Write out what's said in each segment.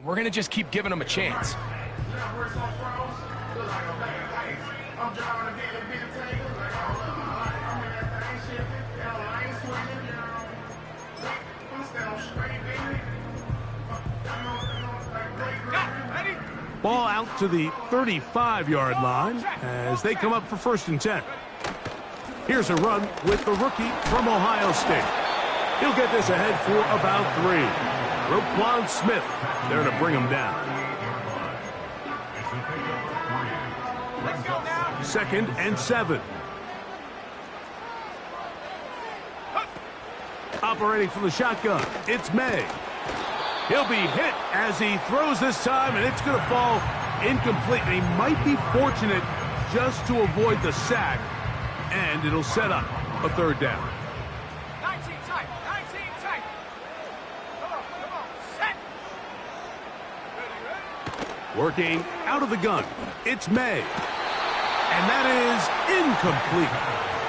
We're going to just keep giving them a chance. Ball out to the 35-yard line as they come up for 1st and 10. Here's a run with the rookie from Ohio State. He'll get this ahead for about 3. Roquan Smith there to bring him down. 2nd and 7. Operating from the shotgun, it's May. He'll be hit as he throws this time, and it's going to fall incomplete. He might be fortunate just to avoid the sack, and it'll set up a 3rd down. 19 tight, 19 tight. Come on, set. Working out of the gun, it's May. And that is incomplete.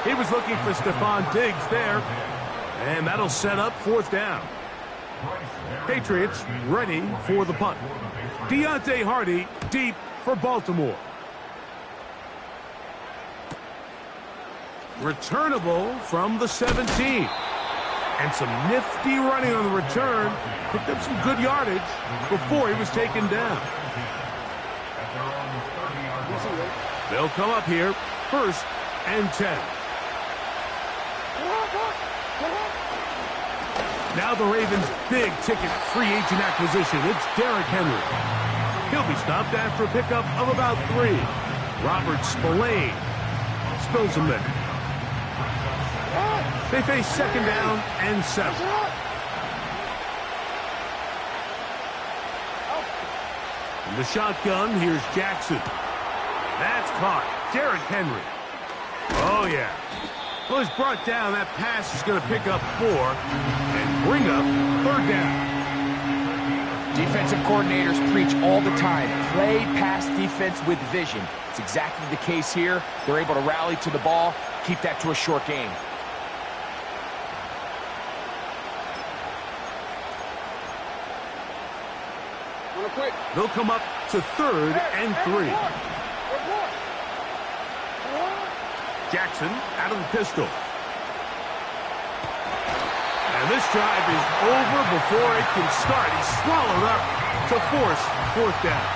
He was looking for Stephon Diggs there, and that'll set up 4th down. Patriots ready for the punt. Deontay Hardy deep for Baltimore. Returnable from the 17. And some nifty running on the return. Picked up some good yardage before he was taken down. They'll come up here, 1st and 10. Now the Ravens' big-ticket free agent acquisition. It's Derrick Henry. He'll be stopped after a pickup of about 3. Robert Spillane spills him there. They face 2nd down and 7. In the shotgun, here's Jackson. That's caught. Derrick Henry. Oh, yeah. Well, he's brought down. That pass is going to pick up 4 and bring up 3rd down. Defensive coordinators preach all the time, play pass defense with vision. It's exactly the case here. They're able to rally to the ball, keep that to a short game. They'll come up to 3rd and 3. Jackson out of the pistol. And this drive is over before it can start. He's swallowed up to force 4th down.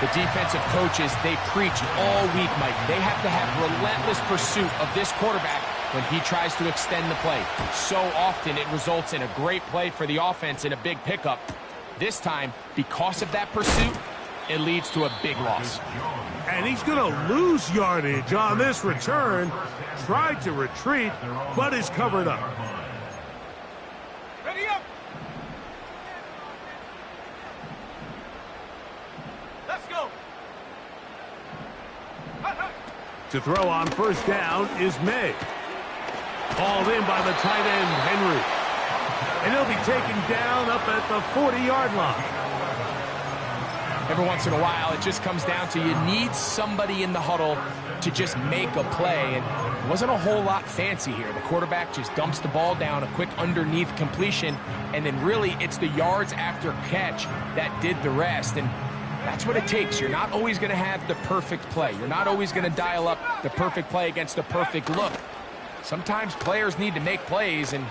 The defensive coaches, they preach all week, Mike. They have to have relentless pursuit of this quarterback when he tries to extend the play. So often it results in a great play for the offense and a big pickup. This time, because of that pursuit, it leads to a big loss. And he's going to lose yardage on this return. Tried to retreat, but is covered up. Ready up. Let's go. To throw on 1st down is May. Hauled in by the tight end, Henry. And he'll be taken down up at the 40-yard line. Every once in a while, it just comes down to you need somebody in the huddle to just make a play. And it wasn't a whole lot fancy here. The quarterback just dumps the ball down, a quick underneath completion, and then really it's the yards after catch that did the rest. And that's what it takes. You're not always going to have the perfect play. You're not always going to dial up the perfect play against the perfect look. Sometimes players need to make plays, and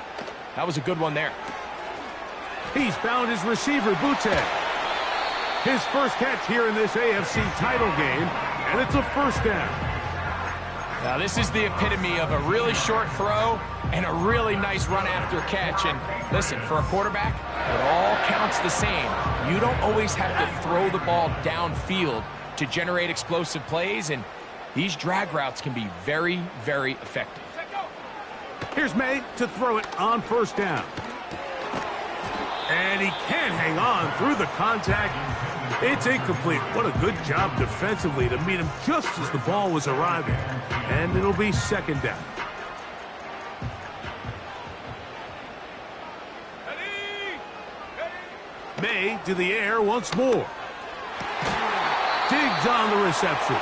that was a good one there. He's found his receiver, Butte. His first catch here in this AFC title game, and it's a 1st down. Now, this is the epitome of a really short throw and a really nice run after catch. And listen, for a quarterback, it all counts the same. You don't always have to throw the ball downfield to generate explosive plays, and these drag routes can be very, very effective. Here's May to throw it on 1st down. And he can't hang on through the contact. It's incomplete. What a good job defensively to meet him just as the ball was arriving. And it'll be 2nd down. May to the air once more. Diggs on the reception.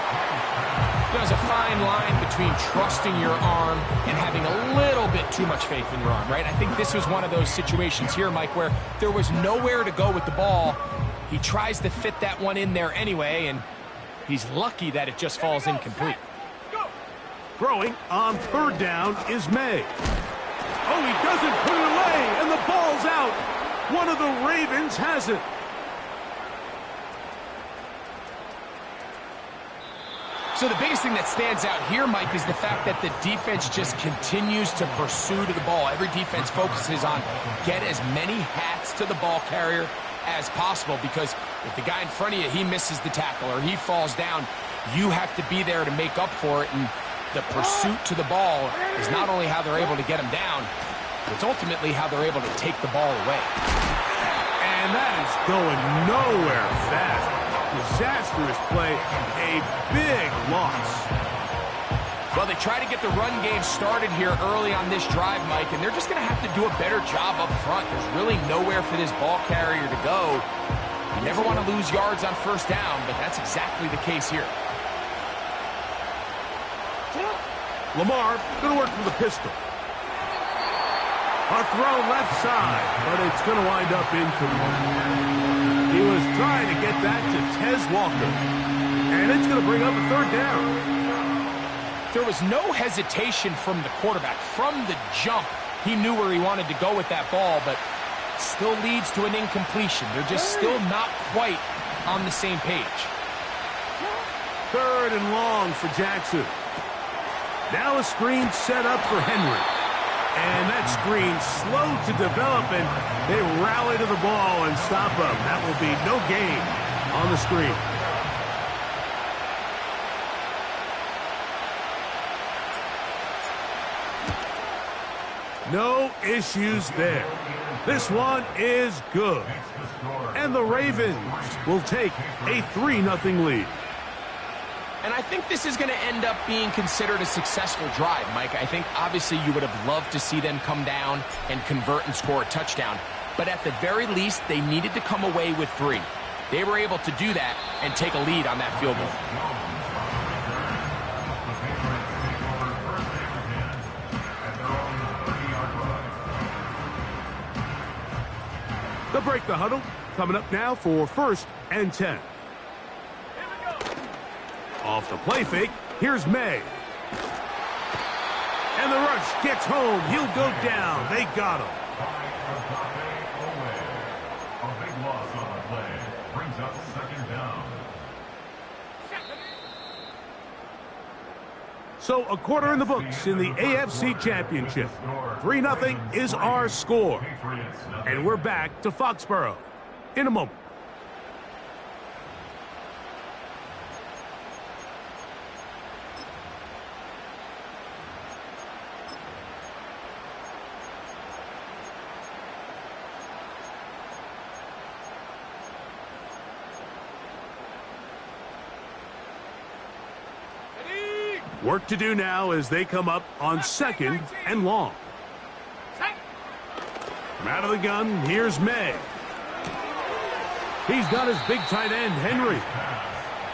There's a fine line between trusting your arm and having a little bit too much faith in your arm, right? I think this was one of those situations here, Mike, where there was nowhere to go with the ball. He tries to fit that one in there anyway, and he's lucky that it just falls incomplete. Throwing on third down is May. Oh, he doesn't put it away, and the ball's out. One of the Ravens has it. So the biggest thing that stands out here, Mike, is the fact that the defense just continues to pursue to the ball. Every defense focuses on get as many hats to the ball carrier as possible, because if the guy in front of you, he misses the tackle or he falls down, you have to be there to make up for it. And the pursuit to the ball is not only how they're able to get him down, but it's ultimately how they're able to take the ball away. And that is going nowhere fast. Disastrous play, a big loss. Well, they try to get the run game started here early on this drive, Mike, and they're just going to have to do a better job up front. There's really nowhere for this ball carrier to go. You never want to lose yards on first down, but that's exactly the case here. Lamar going to work from the pistol. A throw left side, but it's going to wind up incomplete. He was trying to get that to Tez Walker, and it's going to bring up a third down. There was no hesitation from the quarterback. From the jump, he knew where he wanted to go with that ball, but still leads to an incompletion. They're just still not quite on the same page. Third and long for Jackson. Now a screen set up for Henry. And that screen slow to develop, and they rally to the ball and stop him. That will be no gain on the screen. No issues there. This one is good. And the Ravens will take a 3-0 lead. And I think this is going to end up being considered a successful drive, Mike. I think obviously you would have loved to see them come down and convert and score a touchdown. But at the very least, they needed to come away with 3. They were able to do that and take a lead on that field goal. They'll break the huddle. Coming up now for 1st and 10. Off the play fake, here's May. And the rush gets home. He'll go down. They got him. A big loss on the play. Brings up 2nd down. So a quarter in the books in the AFC Championship. 3-0 is our score. And we're back to Foxborough in a moment. Work to do now as they come up on 2nd and long. From out of the gun, here's May. He's got his big tight end, Henry.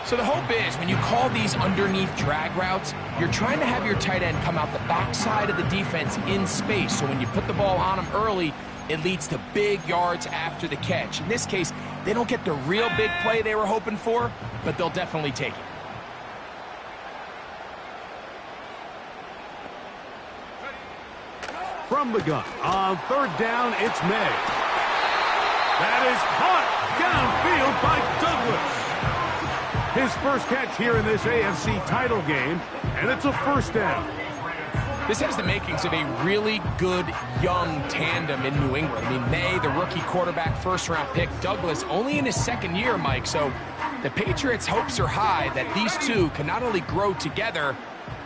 So the hope is when you call these underneath drag routes, you're trying to have your tight end come out the backside of the defense in space. So when you put the ball on him early, it leads to big yards after the catch. In this case, they don't get the real big play they were hoping for, but they'll definitely take it. From the gun, on 3rd down, it's May. That is caught downfield by Douglas. His first catch here in this AFC title game, and it's a 1st down. This has the makings of a really good young tandem in New England. I mean, May, the rookie quarterback, 1st-round pick. Douglas, only in his 2nd year, Mike. So the Patriots' hopes are high that these two can not only grow together,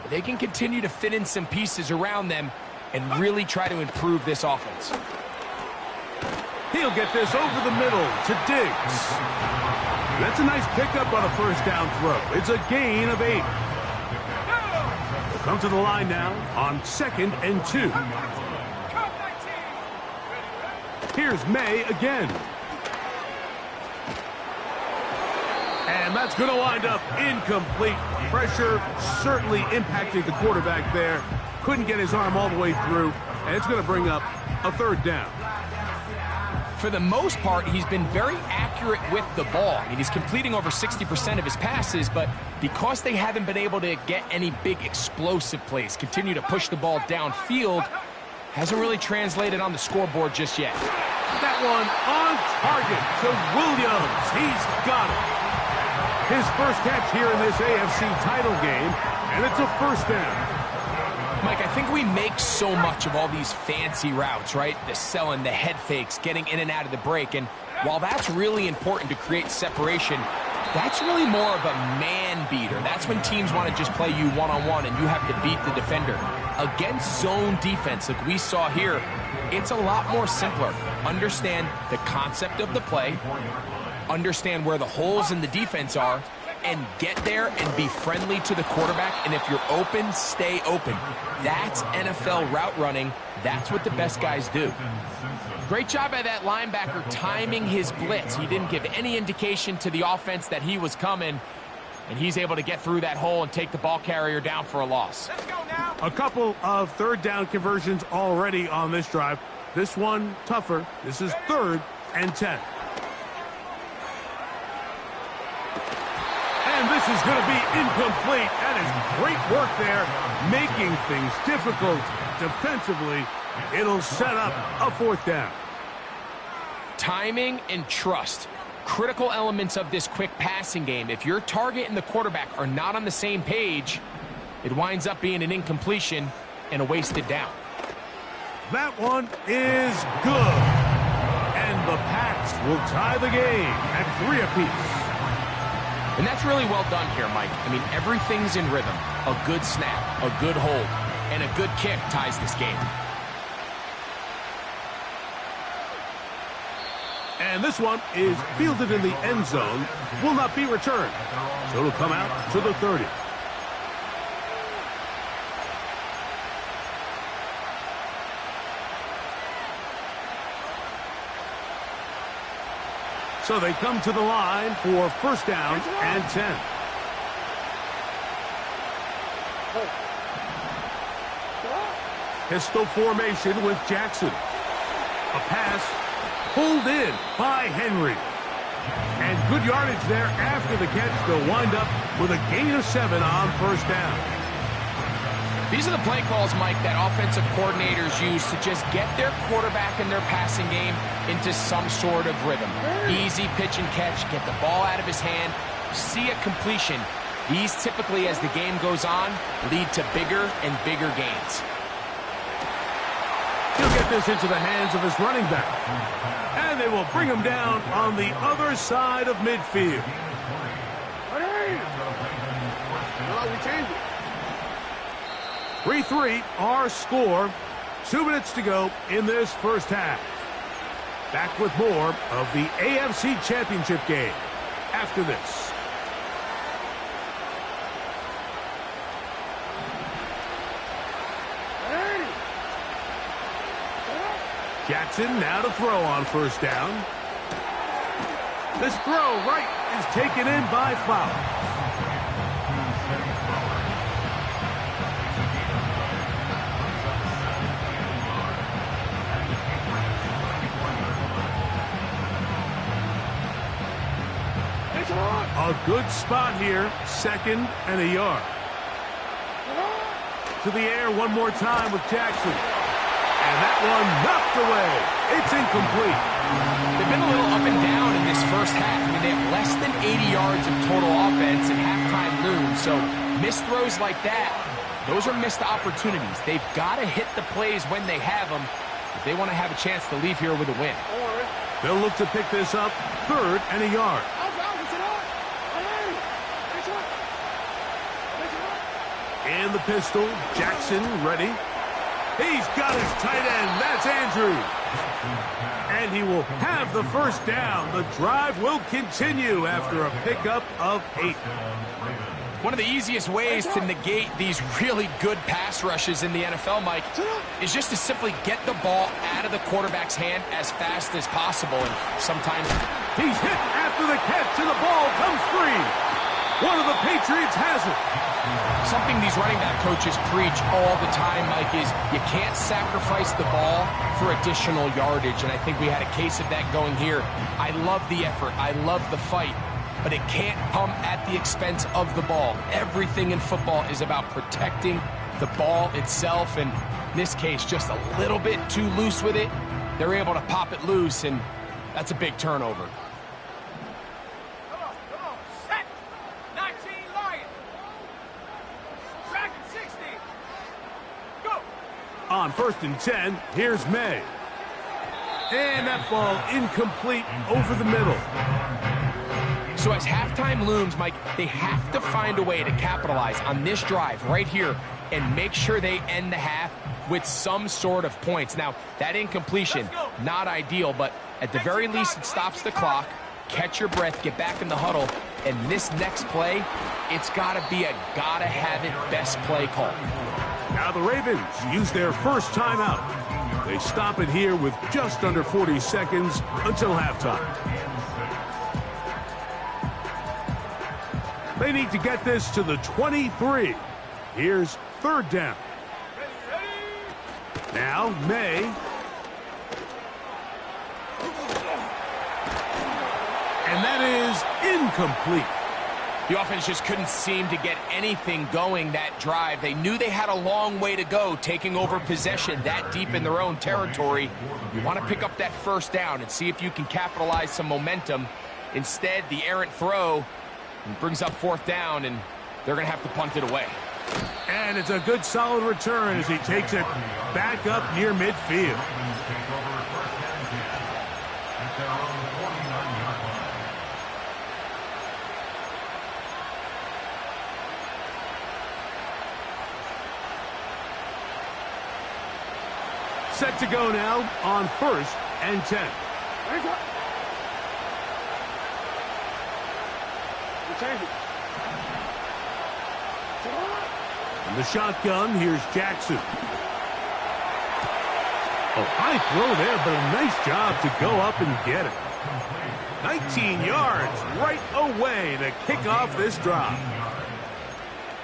but they can continue to fit in some pieces around them and really try to improve this offense. He'll get this over the middle to Diggs. That's a nice pickup on a 1st down throw. It's a gain of 8. We'll come to the line now on 2nd and 2. Here's May again. And that's going to wind up incomplete. Pressure certainly impacted the quarterback there. Couldn't get his arm all the way through, and it's going to bring up a third down. For the most part, he's been very accurate with the ball. I mean, he's completing over 60% of his passes, but because they haven't been able to get any big explosive plays, continue to push the ball downfield, hasn't really translated on the scoreboard just yet. That one on target to Williams. He's got it. His first catch here in this AFC title game, and it's a first down. Mike, I think we make so much of all these fancy routes, right? The selling, the head fakes, getting in and out of the break. And while that's really important to create separation, that's really more of a man beater. That's when teams want to just play you one-on-one and you have to beat the defender. Against zone defense like we saw here, it's a lot more simpler. Understand the concept of the play, understand where the holes in the defense are, and get there and be friendly to the quarterback. And if you're open, stay open. That's NFL route running. That's what the best guys do. Great job by that linebacker timing his blitz. He didn't give any indication to the offense that he was coming, and he's able to get through that hole and take the ball carrier down for a loss. Let's go now. A couple of third down conversions already on this drive. This one tougher. This is 3rd and 10. And this is going to be incomplete. That is great work there, making things difficult defensively. It'll set up a 4th down. Timing and trust, critical elements of this quick passing game. If your target and the quarterback are not on the same page, it winds up being an incompletion and a wasted down. That one is good. And the Pats will tie the game at 3 apiece. And that's really well done here, Mike. I mean, everything's in rhythm. A good snap, a good hold, and a good kick ties this game. And this one is fielded in the end zone, will not be returned. So it'll come out to the 30. So they come to the line for first down and 10. Pistol formation with Jackson. A pass pulled in by Henry. And good yardage there after the catch. They'll wind up with a gain of 7 on first down. These are the play calls, Mike, that offensive coordinators use to just get their quarterback and their passing game into some sort of rhythm. Easy pitch and catch, get the ball out of his hand, see a completion. These typically, as the game goes on, lead to bigger and bigger gains. He'll get this into the hands of his running back. And they will bring him down on the other side of midfield. We changed it. 3-3 our score. 2 minutes to go in this first half. Back with more of the AFC Championship game after this. Jackson now to throw on first down. This throw right is taken in by Flowers. A good spot here, 2nd and a yard. To the air one more time with Jackson. And that one knocked away. It's incomplete. They've been a little up and down in this first half. I mean, they have less than 80 yards of total offense and halftime looms. So missed throws like that, those are missed opportunities. They've got to hit the plays when they have them if they want to have a chance to leave here with a win. They'll look to pick this up 3rd and a yard. In the pistol, Jackson ready. He's got his tight end. That's Andrews. And he will have the first down. The drive will continue after a pickup of 8. One of the easiest ways to negate these really good pass rushes in the NFL, Mike, is just to simply get the ball out of the quarterback's hand as fast as possible. And sometimes he's hit after the catch, and the ball comes free. One of the Patriots has it. Something these running back coaches preach all the time, Mike, is you can't sacrifice the ball for additional yardage. And I think we had a case of that going here. I love the effort. I love the fight. But it can't come at the expense of the ball. Everything in football is about protecting the ball itself, and in this case, just a little bit too loose with it. They're able to pop it loose, and that's a big turnover. Come on, set! 19 Lions! Dragon 60! Go! On 1st and 10, here's May. And that ball incomplete over the middle. So as halftime looms, Mike, they have to find a way to capitalize on this drive right here and make sure they end the half with some sort of points. Now, that incompletion, not ideal, but at the very least it stops the clock. Catch your breath, get back in the huddle, and this next play, it's got to be a gotta-have-it best play call. Now the Ravens use their first timeout. They stop it here with just under 40 seconds until halftime. They need to get this to the 23. Here's 3rd down. Now, May. And that is incomplete. The offense just couldn't seem to get anything going that drive. They knew they had a long way to go, taking over possession that deep in their own territory. You want to pick up that 1st down and see if you can capitalize some momentum. Instead, the errant throw brings up 4th down, and they're going to have to punt it away. And it's a good solid return as he takes it back up near midfield. Set to go now on 1st and 10. In the shotgun, here's Jackson. A high throw there, but a nice job to go up and get it. 19 yards right away to kick off this drive.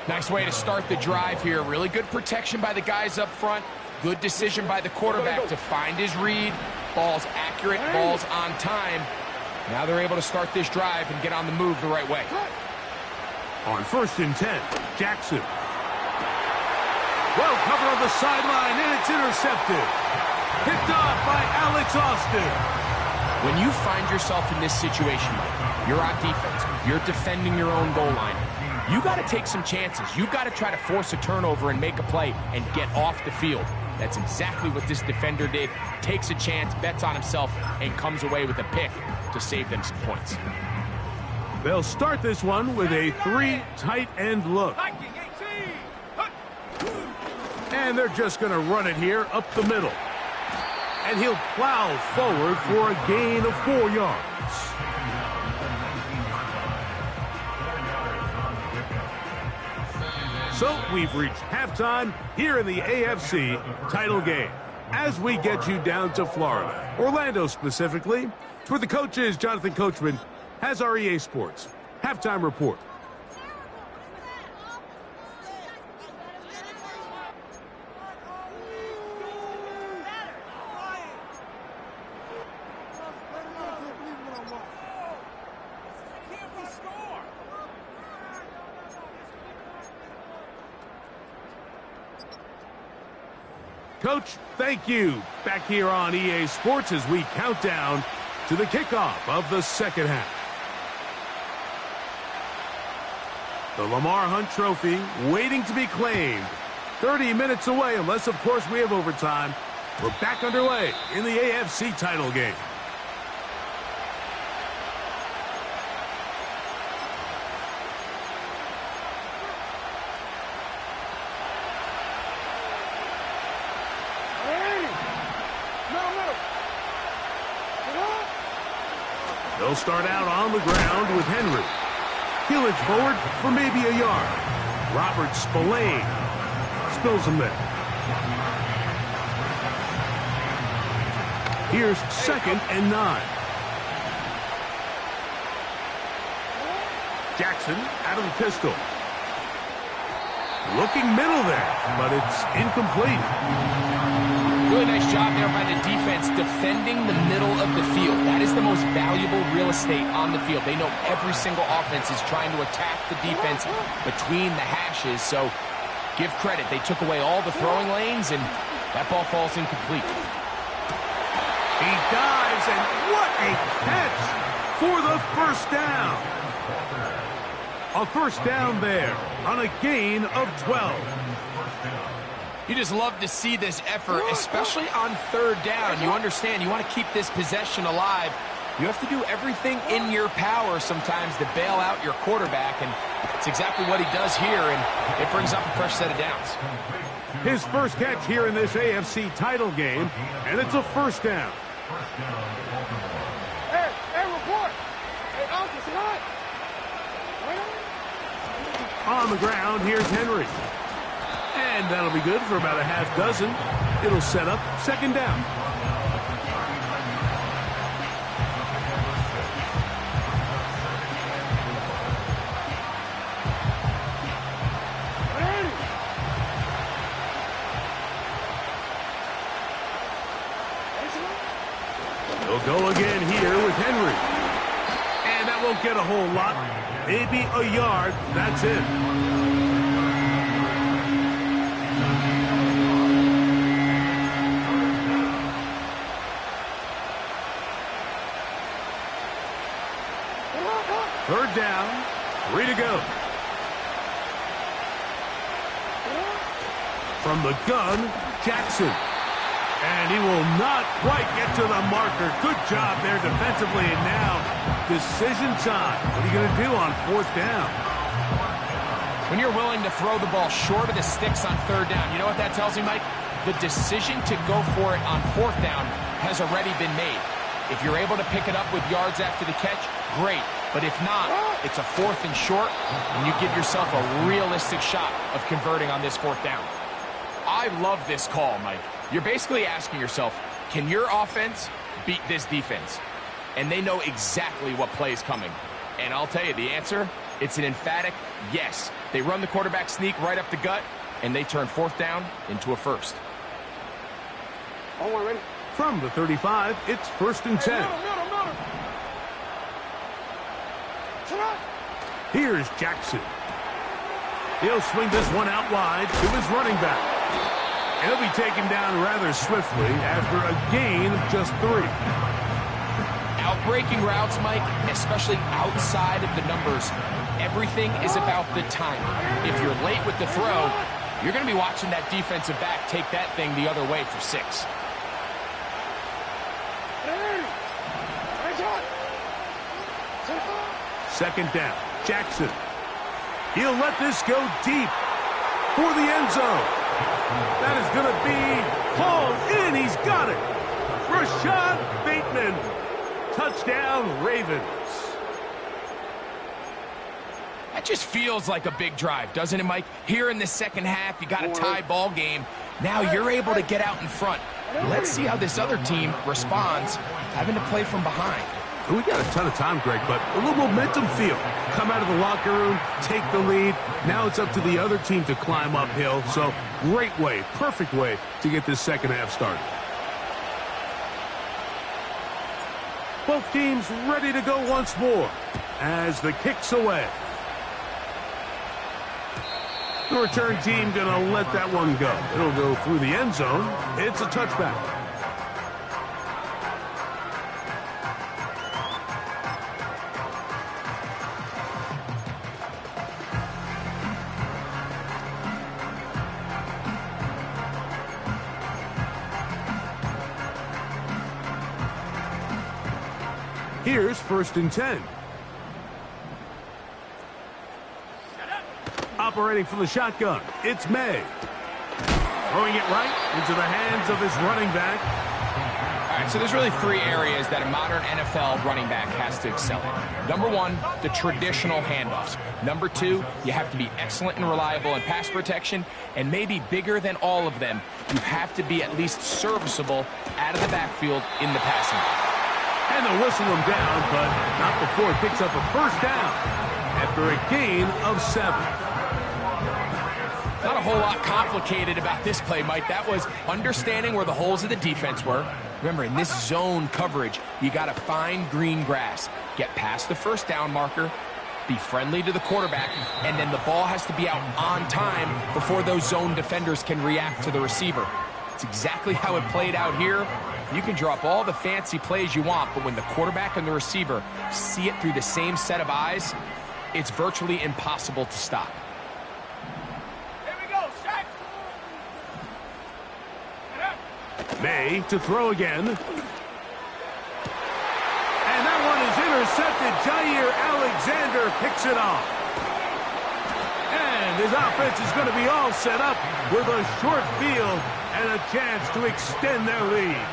Nice way to start the drive here. Really good protection by the guys up front. Good decision by the quarterback to find his read. Ball's accurate, ball's on time. Now they're able to start this drive and get on the move the right way. On 1st and 10, Jackson. Well covered on the sideline, and it's intercepted. Picked off by Alex Austin. When you find yourself in this situation, Mike, you're on defense, you're defending your own goal line, you got to take some chances. You've got to try to force a turnover and make a play and get off the field. That's exactly what this defender did. Takes a chance, bets on himself, and comes away with a pick to save them some points. They'll start this one with a 3 tight end look. And they're just going to run it here up the middle. And he'll plow forward for a gain of 4 yards. So we've reached halftime here in the AFC title game. As we get you down to Florida, Orlando specifically, where the coach is Jonathan Coachman, has our EA Sports halftime report. Coach, thank you. Back here on EA Sports as we count down to the kickoff of the second half. The Lamar Hunt Trophy waiting to be claimed. 30 minutes away, unless, of course, we have overtime. We're back underway in the AFC title game. They'll start out on the ground with Henry. He'll inch forward for maybe a yard. Robert Spillane spills him there. Here's 2nd and 9. Jackson out of the pistol. Looking middle there, but it's incomplete. Really nice job there by the defense defending the middle of the field. That is the most valuable real estate on the field. They know every single offense is trying to attack the defense between the hashes, so give credit. They took away all the throwing lanes, and that ball falls incomplete. He dives, and what a catch for the first down. A first down there on a gain of 12. You just love to see this effort, especially on 3rd down. You understand, you want to keep this possession alive. You have to do everything in your power sometimes to bail out your quarterback, and it's exactly what he does here, and it brings up a fresh set of downs. His first catch here in this AFC title game, and it's a first down. Hey, report. Hey, Uncle, say hi. On the ground, here's Henry. And that'll be good for about a half dozen. It'll set up 2nd down. He'll go again here with Henry. And that won't get a whole lot. Maybe a yard. That's it. Third down, 3 to go. From the gun, Jackson. And he will not quite get to the marker. Good job there defensively. And now, decision time. What are you going to do on 4th down? When you're willing to throw the ball short of the sticks on 3rd down, you know what that tells me, Mike? The decision to go for it on 4th down has already been made. If you're able to pick it up with yards after the catch, great. But if not, it's a 4th and short, and you give yourself a realistic shot of converting on this 4th down. I love this call, Mike. You're basically asking yourself, can your offense beat this defense? And they know exactly what play is coming. And I'll tell you the answer, it's an emphatic yes. They run the quarterback sneak right up the gut, and they turn 4th down into a first. Ready? From the 35, it's 1st and 10. Middle. Here's Jackson. He'll swing this one out wide to his running back. He'll be taken down rather swiftly after a gain of just 3. Outbreaking routes, Mike, especially outside of the numbers, everything is about the timing. If you're late with the throw, you're going to be watching that defensive back take that thing the other way for 6. Second down, Jackson. He'll let this go deep for the end zone. That is going to be hauled in. He's got it. Rashad Bateman. Touchdown, Ravens. That just feels like a big drive, doesn't it, Mike? Here in the second half, you got a tie ball game. Now you're able to get out in front. Let's see how this other team responds, having to play from behind. We got a ton of time, Greg, but a little momentum feel. Come out of the locker room, take the lead. Now it's up to the other team to climb uphill. So great way, perfect way to get this second half started. Both teams ready to go once more as the kick's away. The return team going to let that one go. It'll go through the end zone. It's a touchback. Here's 1st and 10. Operating from the shotgun, it's May. Throwing it right into the hands of his running back. All right, right, so there's really three areas that a modern NFL running back has to excel in. Number one, the traditional handoffs. Number two, you have to be excellent and reliable in pass protection. And maybe bigger than all of them, you have to be at least serviceable out of the backfield in the passing game. And they'll whistle him down, but not before he picks up a first down after a gain of 7. Not a whole lot complicated about this play, Mike. That was understanding where the holes of the defense were. Remember, in this zone coverage, you got to find green grass, get past the first down marker, be friendly to the quarterback, and then the ball has to be out on time before those zone defenders can react to the receiver. It's exactly how it played out here. You can draw up all the fancy plays you want, but when the quarterback and the receiver see it through the same set of eyes, it's virtually impossible to stop. May to throw again. And that one is intercepted. Jair Alexander picks it off. And his offense is going to be all set up with a short field and a chance to extend their lead.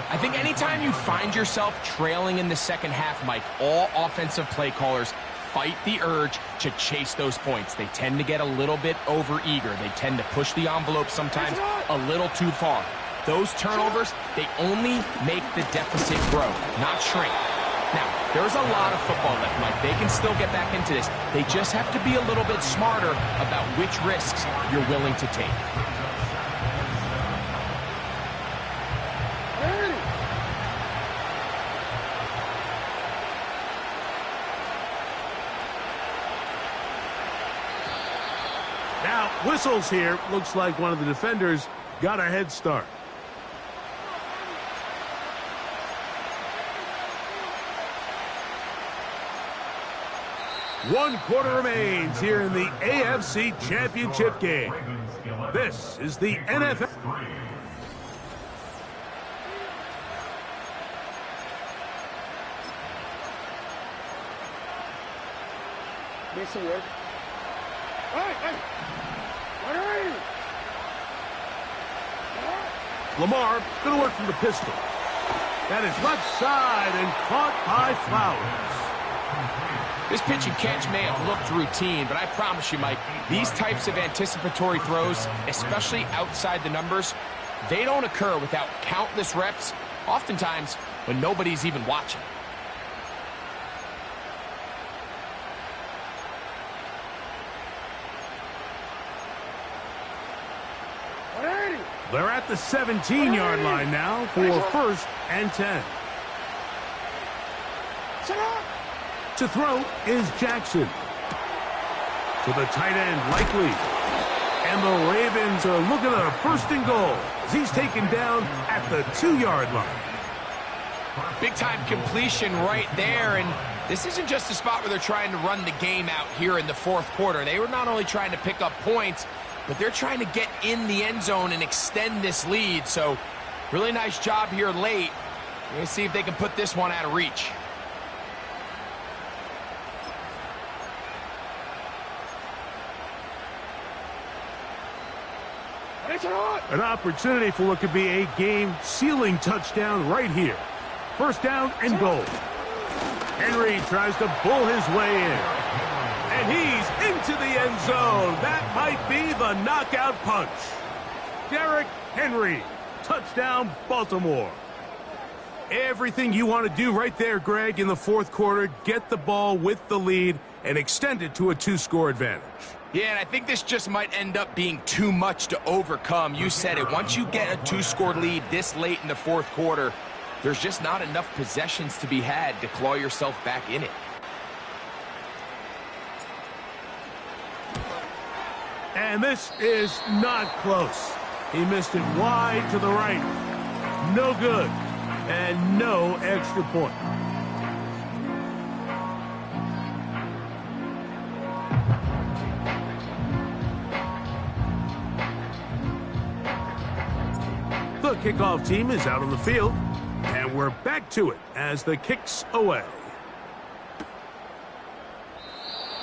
I think anytime you find yourself trailing in the second half, Mike, all offensive play callers fight the urge to chase those points. They tend to get a little bit overeager. They tend to push the envelope sometimes a little too far. Those turnovers, they only make the deficit grow, not shrink. Now, there's a lot of football left, Mike. They can still get back into this. They just have to be a little bit smarter about which risks you're willing to take. Now, whistles here. Looks like one of the defenders got a head start. One quarter remains here in the AFC Championship game. This is the NFL. Listen, Rick. Hey! Where are you? Lamar going to work from the pistol. That is left side and caught by Flowers. This pitch and catch may have looked routine, but I promise you, Mike, these types of anticipatory throws, especially outside the numbers, they don't occur without countless reps, oftentimes when nobody's even watching. They're at the 17-yard line now for first and 10. To throw is Jackson. To the tight end, Likely. And the Ravens are looking at a first and goal as he's taken down at the 2-yard line. Big-time completion right there, and this isn't just a spot where they're trying to run the game out here in the fourth quarter. They were not only trying to pick up points, but they're trying to get in the end zone and extend this lead. So, really nice job here late. Let's see if they can put this one out of reach. An opportunity for what could be a game-sealing touchdown right here. First down and goal. Henry tries to bull his way in. And he's into the end zone. That might be the knockout punch. Derrick Henry. Touchdown, Baltimore. Everything you want to do right there, Greg, in the fourth quarter. Get the ball with the lead and extend it to a 2-score advantage. Yeah, and I think this just might end up being too much to overcome. You said it. Once you get a 2-score lead this late in the fourth quarter, there's just not enough possessions to be had to claw yourself back in it. And this is not close. He missed it wide to the right. No good. And no extra point. The kickoff team is out on the field, and we're back to it as the kick's away.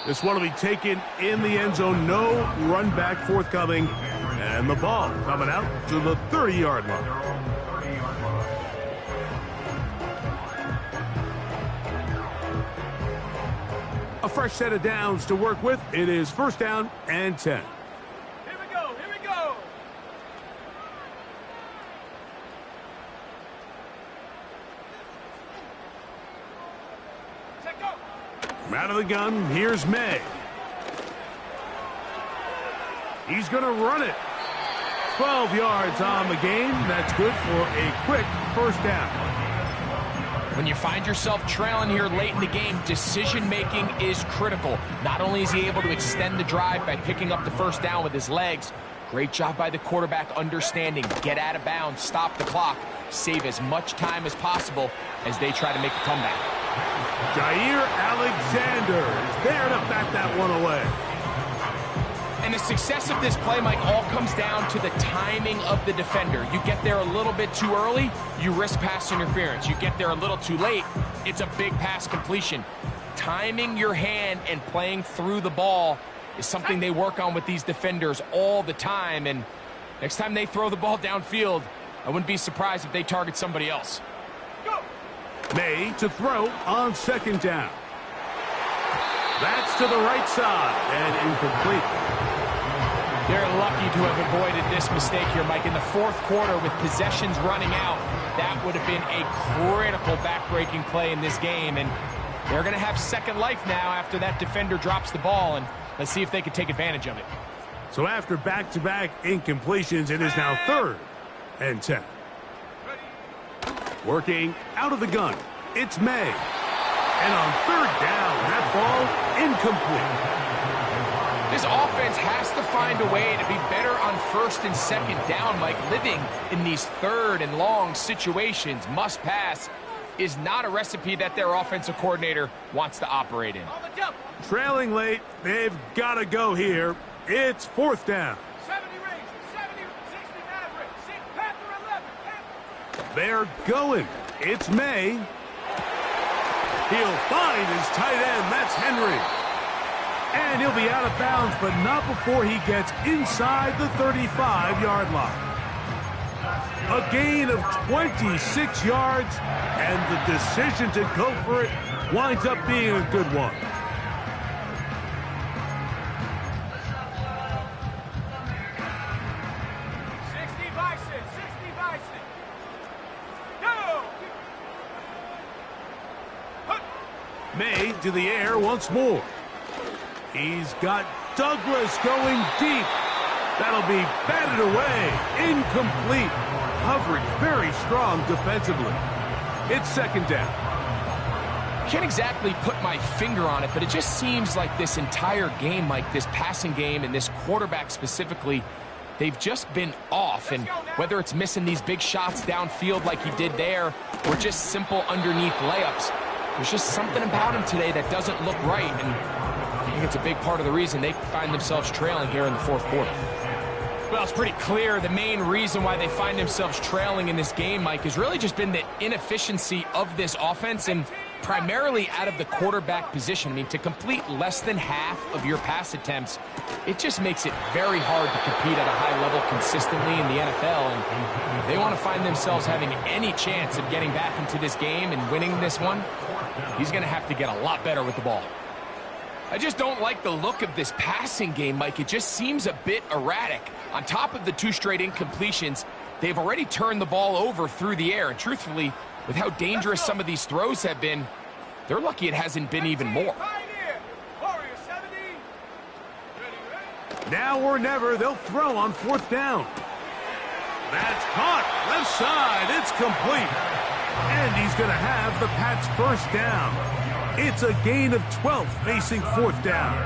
This one will be taken in the end zone. No run back forthcoming, and the ball coming out to the 30-yard line. A fresh set of downs to work with. It is first down and 10. Here we go. Here we go. Set go. From out of the gun, here's May. He's going to run it. 12 yards on the game. That's good for a quick first down. When you find yourself trailing here late in the game, decision-making is critical. Not only is he able to extend the drive by picking up the first down with his legs, great job by the quarterback understanding, get out of bounds, stop the clock, save as much time as possible as they try to make a comeback. Jair Alexander is there to bat that one away. And the success of this play, Mike, all comes down to the timing of the defender. You get there a little bit too early, you risk pass interference. You get there a little too late, it's a big pass completion. Timing your hand and playing through the ball is something they work on with these defenders all the time. And next time they throw the ball downfield, I wouldn't be surprised if they target somebody else. Go. May to throw on second down. That's to the right side and incomplete. They're lucky to have avoided this mistake here, Mike. In the fourth quarter, with possessions running out, that would have been a critical back-breaking play in this game. And they're going to have second life now after that defender drops the ball. And let's see if they can take advantage of it. So after back-to-back incompletions, it is now third and 10. Working out of the gun, it's May. And on third down, that ball incomplete. This offense has to find a way to be better on first and second down, Mike. Living in these third and long situations, must pass, is not a recipe that their offensive coordinator wants to operate in. On the jump. Trailing late, they've got to go here. It's fourth down. 70 range. 70, 60 average. 6 Panther 11. Panther. They're going. It's May. He'll find his tight end. That's Henry. And he'll be out of bounds, but not before he gets inside the 35-yard line. A gain of 26 yards, and the decision to go for it winds up being a good one. May to the air once more. He's got Douglas going deep. That'll be batted away. Incomplete. Coverage very strong defensively. It's second down. Can't exactly put my finger on it, but it just seems like this entire game, Mike, this passing game and this quarterback specifically, they've just been off. And whether it's missing these big shots downfield like he did there or just simple underneath layups, there's just something about him today that doesn't look right. And I think it's a big part of the reason they find themselves trailing here in the fourth quarter. Well, it's pretty clear the main reason why they find themselves trailing in this game, Mike, has really just been the inefficiency of this offense and primarily out of the quarterback position. I mean, to complete less than half of your pass attempts, it just makes it very hard to compete at a high level consistently in the NFL. And if they want to find themselves having any chance of getting back into this game and winning this one, he's going to have to get a lot better with the ball. I just don't like the look of this passing game, Mike. It just seems a bit erratic. On top of the 2 straight incompletions, they've already turned the ball over through the air. And truthfully, with how dangerous some of these throws have been, they're lucky it hasn't been even more. Now or never, they'll throw on fourth down. That's caught. Left side. It's complete. And he's going to have the Pats' first down. It's a gain of 12 facing fourth down.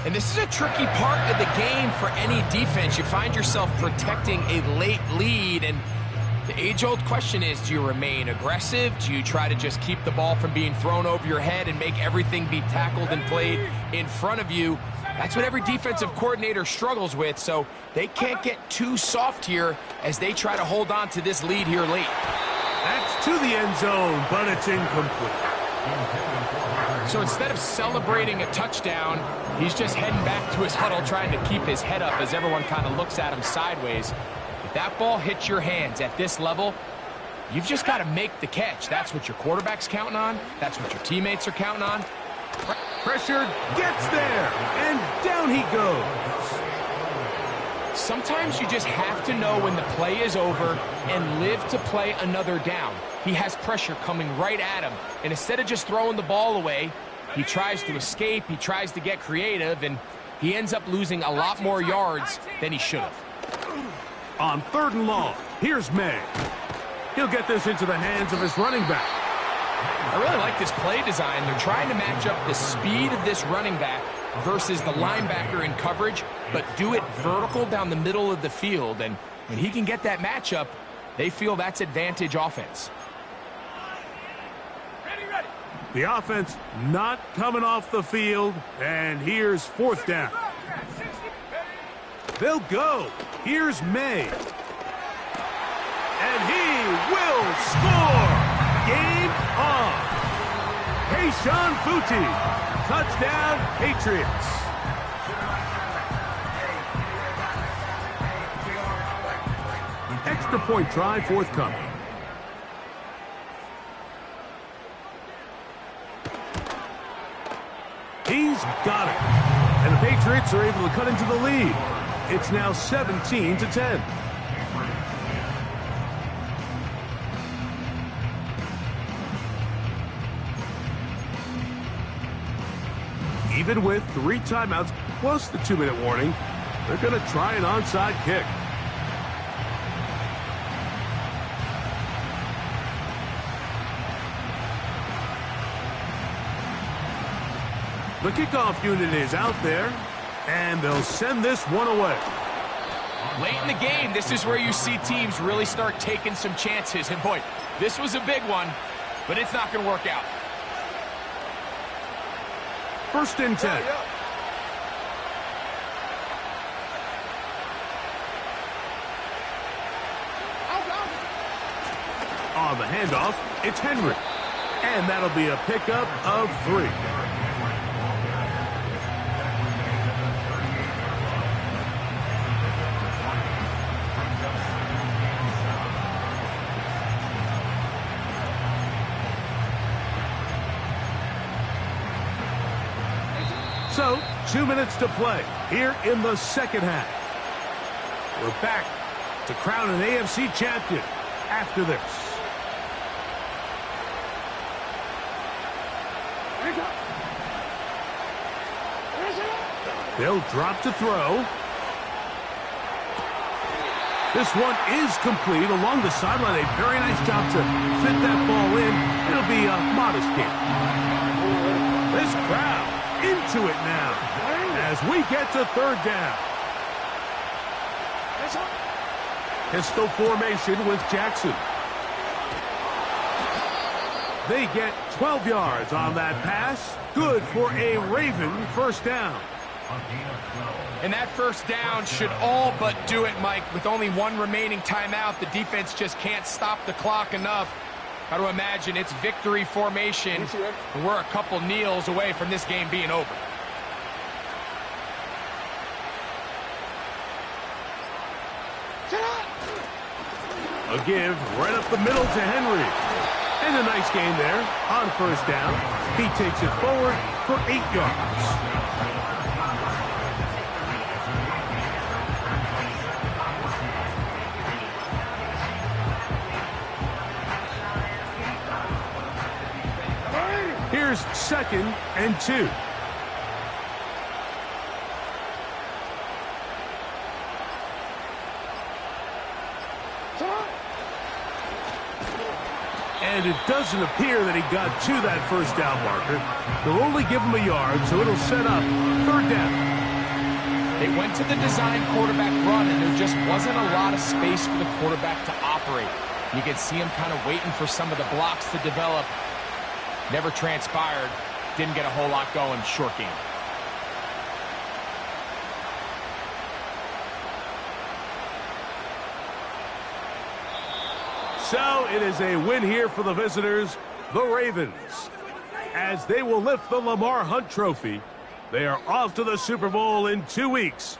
And this is a tricky part of the game for any defense. You find yourself protecting a late lead, and the age-old question is, do you remain aggressive? Do you try to just keep the ball from being thrown over your head and make everything be tackled and played in front of you? That's what every defensive coordinator struggles with, so they can't get too soft here as they try to hold on to this lead here late. That's to the end zone, but it's incomplete. So instead of celebrating a touchdown, he's just heading back to his huddle trying to keep his head up as everyone kind of looks at him sideways. If that ball hits your hands at this level, you've just got to make the catch. That's what your quarterback's counting on. That's what your teammates are counting on. Pressure gets there, and down he goes. Sometimes you just have to know when the play is over and live to play another down. He has pressure coming right at him, and instead of just throwing the ball away, he tries to escape, he tries to get creative, and he ends up losing a lot more yards than he should have. On 3rd and long, here's May. He'll get this into the hands of his running back. I really like this play design. They're trying to match up the speed of this running back versus the linebacker in coverage, but do it vertical down the middle of the field. And when he can get that matchup, they feel that's advantage offense. Ready. The offense not coming off the field, and here's 4th down. 60. They'll go. Here's May. And he will score. Game on. Kayshon Boutte. Touchdown, Patriots. Extra point try forthcoming. He's got it. And the Patriots are able to cut into the lead. It's now 17-10. Even with 3 timeouts plus the 2-minute warning, they're going to try an onside kick. The kickoff unit is out there, and they'll send this one away. Late in the game, this is where you see teams really start taking some chances. And boy, this was a big one, but it's not going to work out. 1st and 10. On the handoff, it's Henry. And that'll be a pickup of 3. So, 2 minutes to play here in the 2nd half. We're back to crown an AFC champion after this. They'll drop to throw. This one is complete along the sideline. A very nice job to fit that ball in. It'll be a modest gain. This crowd into it now as we get to 3rd down. Pistol formation with Jackson. They get 12 yards on that pass. Good for a Raven 1st down. And that 1st down should all but do it, Mike. With only 1 remaining timeout, the defense just can't stop the clock enough. Got to imagine it's victory formation. And we're a couple kneels away from this game being over. A give right up the middle to Henry. And a nice gain there on 1st down. He takes it forward for 8 yards. Here's 2nd and 2. And it doesn't appear that he got to that 1st down marker. They'll only give him a yard, so it'll set up 3rd down. They went to the design quarterback run, and there just wasn't a lot of space for the quarterback to operate. You could see him kind of waiting for some of the blocks to develop. Never transpired. Didn't get a whole lot going. Short game. So it is a win here for the visitors, the Ravens. As they will lift the Lamar Hunt Trophy, they are off to the Super Bowl in 2 weeks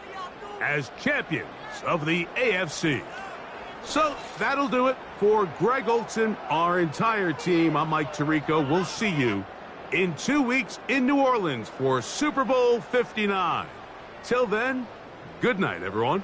as champions of the AFC. So that'll do it for Greg Olsen, our entire team. I'm Mike Tirico. We'll see you in 2 weeks in New Orleans for Super Bowl 59. Till then, good night, everyone.